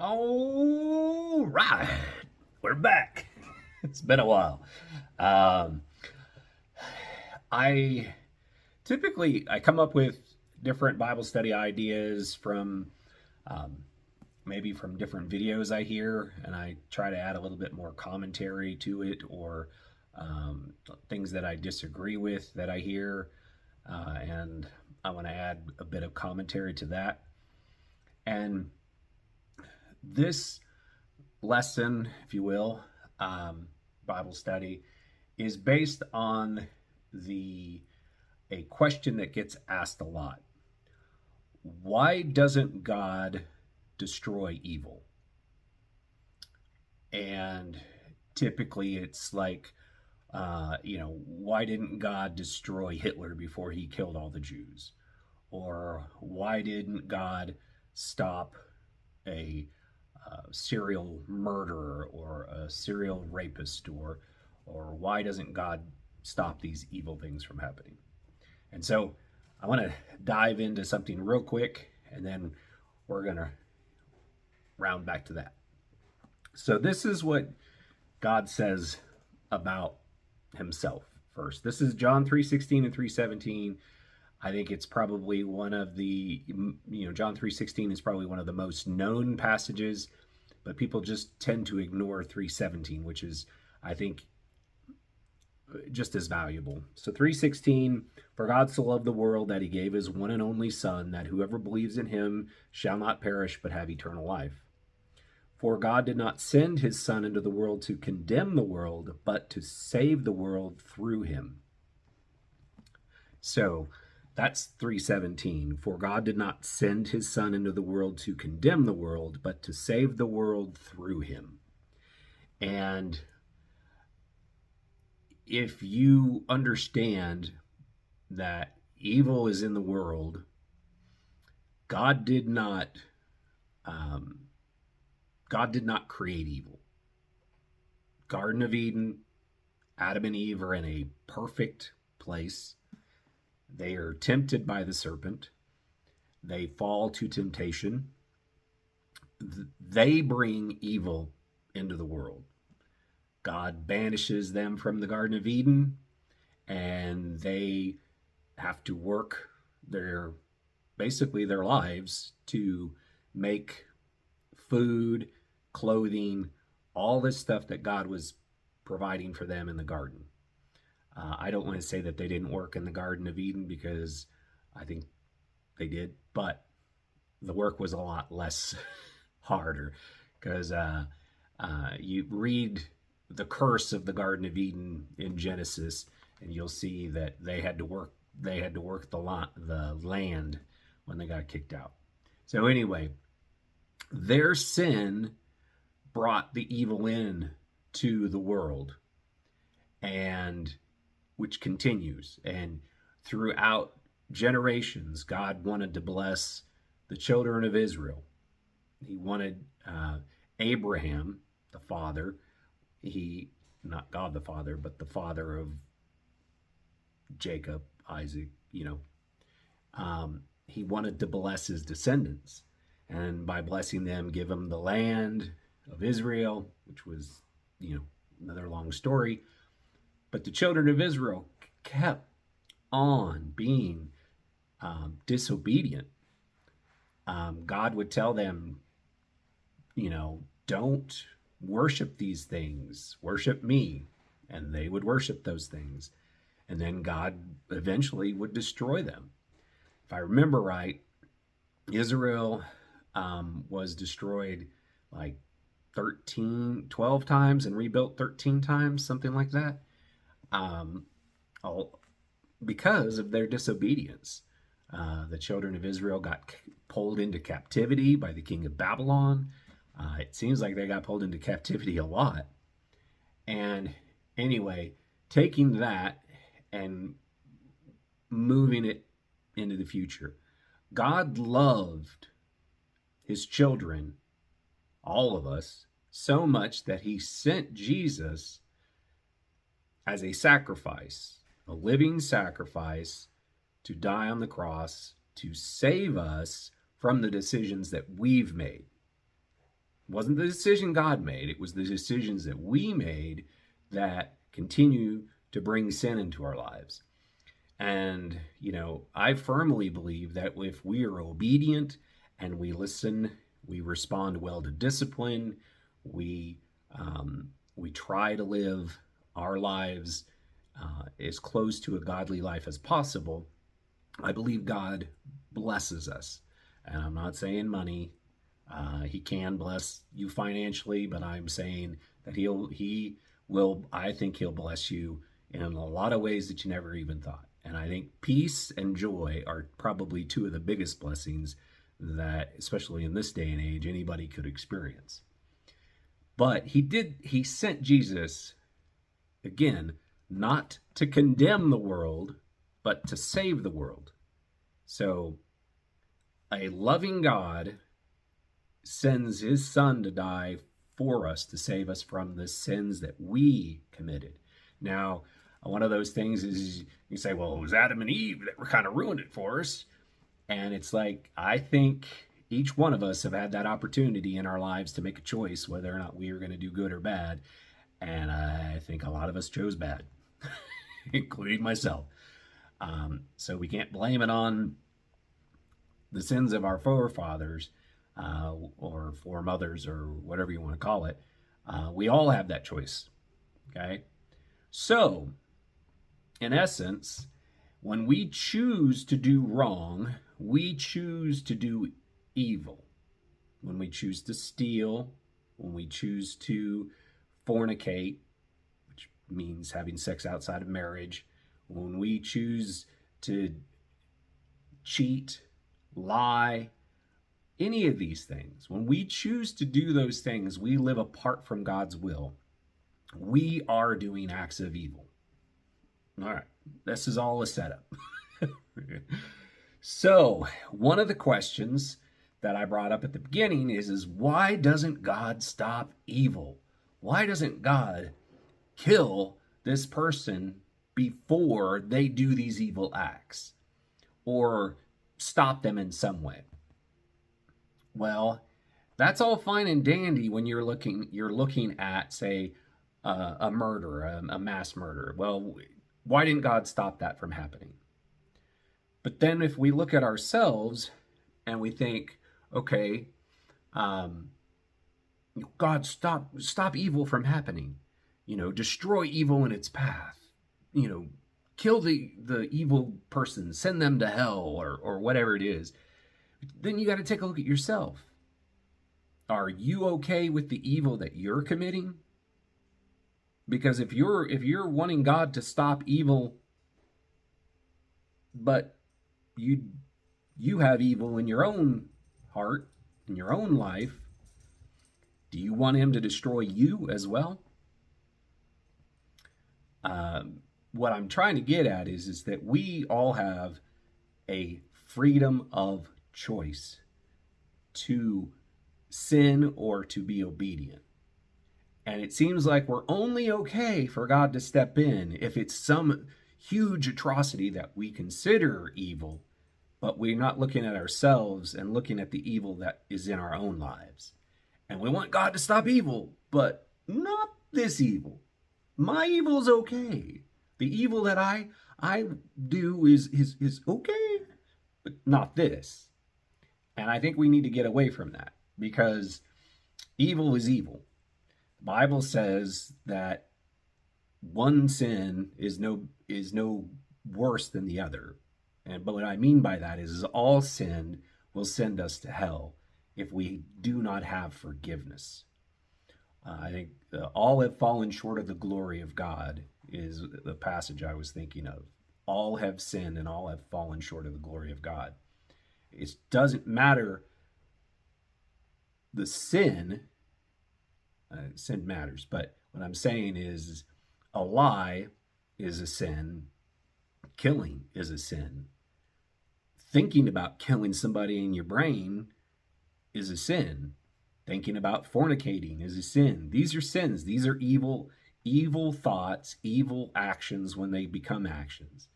All right, we're back. It's been a while. Um, I I come up with different Bible study ideas from um, maybe from different videos I hear, and I try to add a little bit more commentary to it, or things that I disagree with that I hear, and I want to add a bit of commentary to that. And this lesson, if you will, Bible study, is based on the a question that gets asked a lot. Why doesn't God destroy evil? And typically it's like, why didn't God destroy Hitler before he killed all the Jews? Or why didn't God stop a serial murderer or a serial rapist, or why doesn't God stop these evil things from happening? And so I want to dive into something real quick, and then we're going to round back to that. So this is what God says about himself first. This is John 3:16 and 3:17. I think it's probably one of the, John 3:16 is probably one of the most known passages, but people just tend to ignore 3:17, which is, I think, just as valuable. So 3:16, for God so loved the world that he gave his one and only Son, that whoever believes in him shall not perish but have eternal life. For God did not send his Son into the world to condemn the world, but to save the world through him. So that's 3:17. For God did not send his Son into the world to condemn the world, but to save the world through him. And if you understand that evil is in the world, God did not create evil. Garden of Eden, Adam and Eve are in a perfect place. They are tempted by the serpent. They fall to temptation. They bring evil into the world. God banishes them from the Garden of Eden, and they have to work their lives to make food, clothing, all this stuff that God was providing for them in the garden. I don't want to say that they didn't work in the Garden of Eden, because I think they did, but the work was a lot less harder, because you read the curse of the Garden of Eden in Genesis, and you'll see that they had to work the land when they got kicked out. So anyway, their sin brought the evil in to the world, and which continues. And throughout generations, God wanted to bless the children of Israel. He wanted Abraham, the father, not God the Father, but the father of Jacob, Isaac, he wanted to bless his descendants. And by blessing them, give them the land of Israel, which was, another long story. But the children of Israel kept on being disobedient. God would tell them, don't worship these things, worship me. And they would worship those things. And then God eventually would destroy them. If I remember right, Israel was destroyed like 12 times and rebuilt 13 times, something like that, all because of their disobedience. The children of Israel got pulled into captivity by the king of Babylon. It seems like they got pulled into captivity a lot. And anyway, taking that and moving it into the future, God loved his children, all of us, so much that he sent Jesus as a sacrifice, a living sacrifice, to die on the cross to save us from the decisions that we've made. wasn't the decision God made. It was the decisions that we made that continue to bring sin into our lives. And, I firmly believe that if we are obedient and we listen, we respond well to discipline, we, we try to live our lives as close to a godly life as possible, I believe God blesses us. And I'm not saying money. He can bless you financially, but I'm saying that I think he'll bless you in a lot of ways that you never even thought. And I think peace and joy are probably two of the biggest blessings that, especially in this day and age, anybody could experience. But he sent Jesus, again, not to condemn the world, but to save the world. So a loving God sends his son to die for us, to save us from the sins that we committed. Now, one of those things is you say, well, it was Adam and Eve that were kind of ruined it for us. And it's like, I think each one of us have had that opportunity in our lives to make a choice whether or not we are going to do good or bad. And I think a lot of us chose bad, including myself. So we can't blame it on the sins of our forefathers or foremothers or whatever you want to call it. We all have that choice. Okay? So, in essence, when we choose to do wrong, we choose to do evil. When we choose to steal, when we choose to fornicate, which means having sex outside of marriage, when we choose to cheat, lie, any of these things, when we choose to do those things, we live apart from God's will. We are doing acts of evil. All right, this is all a setup. So, one of the questions that I brought up at the beginning is why doesn't God stop evil? Why doesn't God kill this person before they do these evil acts or stop them in some way? Well, that's all fine and dandy when you're looking at, say, a murder, a mass murder. Well, why didn't God stop that from happening? But then if we look at ourselves and we think, okay, God, stop evil from happening. Destroy evil in its path. Kill the evil person, send them to hell or whatever it is. Then you got to take a look at yourself. Are you okay with the evil that you're committing? Because if you're wanting God to stop evil, but you have evil in your own heart, in your own life, do you want him to destroy you as well? What I'm trying to get at is that we all have a freedom of choice to sin or to be obedient. And it seems like we're only okay for God to step in if it's some huge atrocity that we consider evil, but we're not looking at ourselves and looking at the evil that is in our own lives. And we want God to stop evil, but not this evil. My evil's okay. The evil that I do is okay, but not this. And I think we need to get away from that because evil is evil. The Bible says that one sin is no worse than the other. But what I mean by that is all sin will send us to hell if we do not have forgiveness. I think all have fallen short of the glory of God is the passage I was thinking of. All have sinned and all have fallen short of the glory of God. It doesn't matter the sin. Sin matters, but what I'm saying is a lie is a sin. Killing is a sin. Thinking about killing somebody in your brain is a sin. Thinking about fornicating is a sin. These are sins. These are evil thoughts, evil actions when they become actions.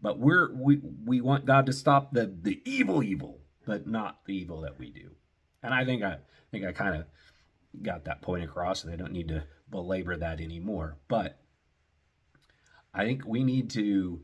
But we want God to stop the evil, but not the evil that we do. And I think I kind of got that point across, and I don't need to belabor that anymore. But I think we need to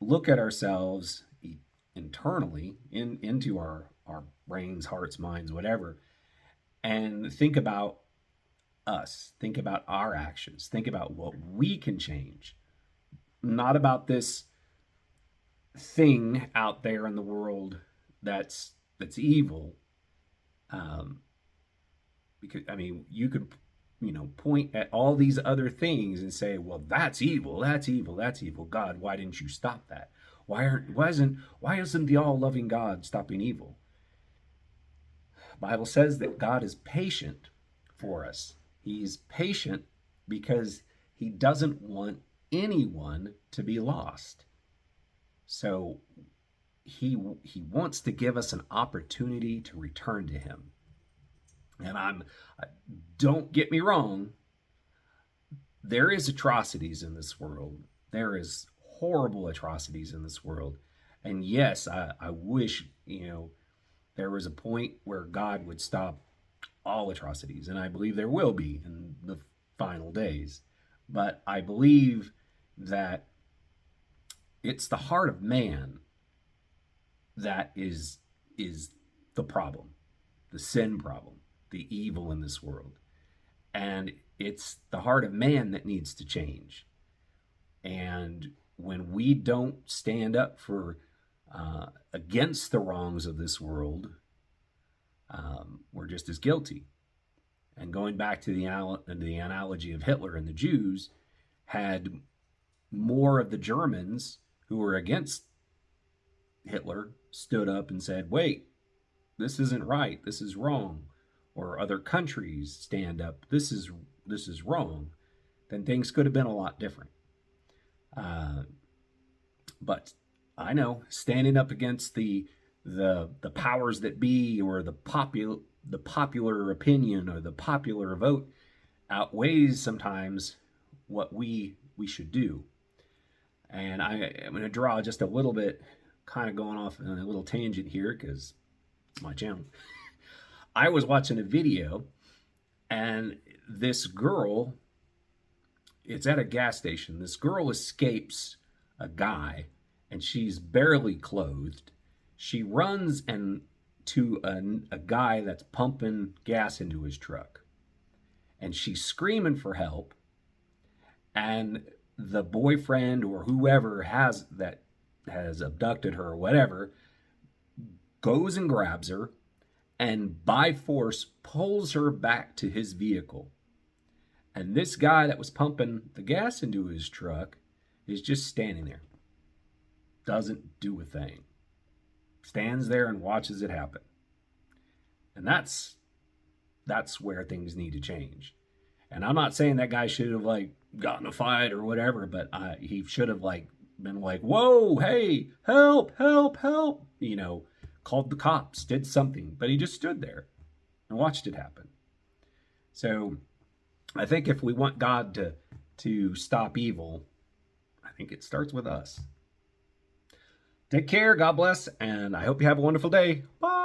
look at ourselves internally, into our brains, hearts, minds, whatever, and think about us. Think about our actions. Think about what we can change. Not about this thing out there in the world that's evil. Um, because I mean, you could point at all these other things and say, well, that's evil, that's evil, that's evil. God, why didn't you stop that? Why isn't the all loving God stopping evil? The Bible says that God is patient for us. He's patient because he doesn't want anyone to be lost. So he wants to give us an opportunity to return to him. And don't get me wrong, there is atrocities in this world. There is horrible atrocities in this world. And yes, I wish, there was a point where God would stop all atrocities. And I believe there will be in the final days. But I believe that it's the heart of man that is the problem, the sin problem, the evil in this world. And it's the heart of man that needs to change. And when we don't stand up for against the wrongs of this world, we're just as guilty. And going back to the analogy of Hitler and the Jews, had more of the Germans who were against Hitler stood up and said, wait, this isn't right, this is wrong, or other countries stand up, this is wrong, then things could have been a lot different. But I know standing up against the powers that be, or the popular opinion or the popular vote, outweighs sometimes what we should do. And I'm going to draw just a little bit, kind of going off on a little tangent here because it's my channel. I was watching a video, and this girl, it's at a gas station. This girl escapes a guy, and she's barely clothed. She runs to a guy that's pumping gas into his truck, and she's screaming for help. And the boyfriend or whoever has abducted her or whatever goes and grabs her, and by force pulls her back to his vehicle. And this guy that was pumping the gas into his truck is just standing there. Doesn't do a thing. Stands there and watches it happen. And that's where things need to change. And I'm not saying that guy should have gotten a fight or whatever, but he should have been whoa, hey, help, help, help. Called the cops, did something, but he just stood there and watched it happen. So I think if we want God to stop evil, I think it starts with us. Take care, God bless, and I hope you have a wonderful day. Bye.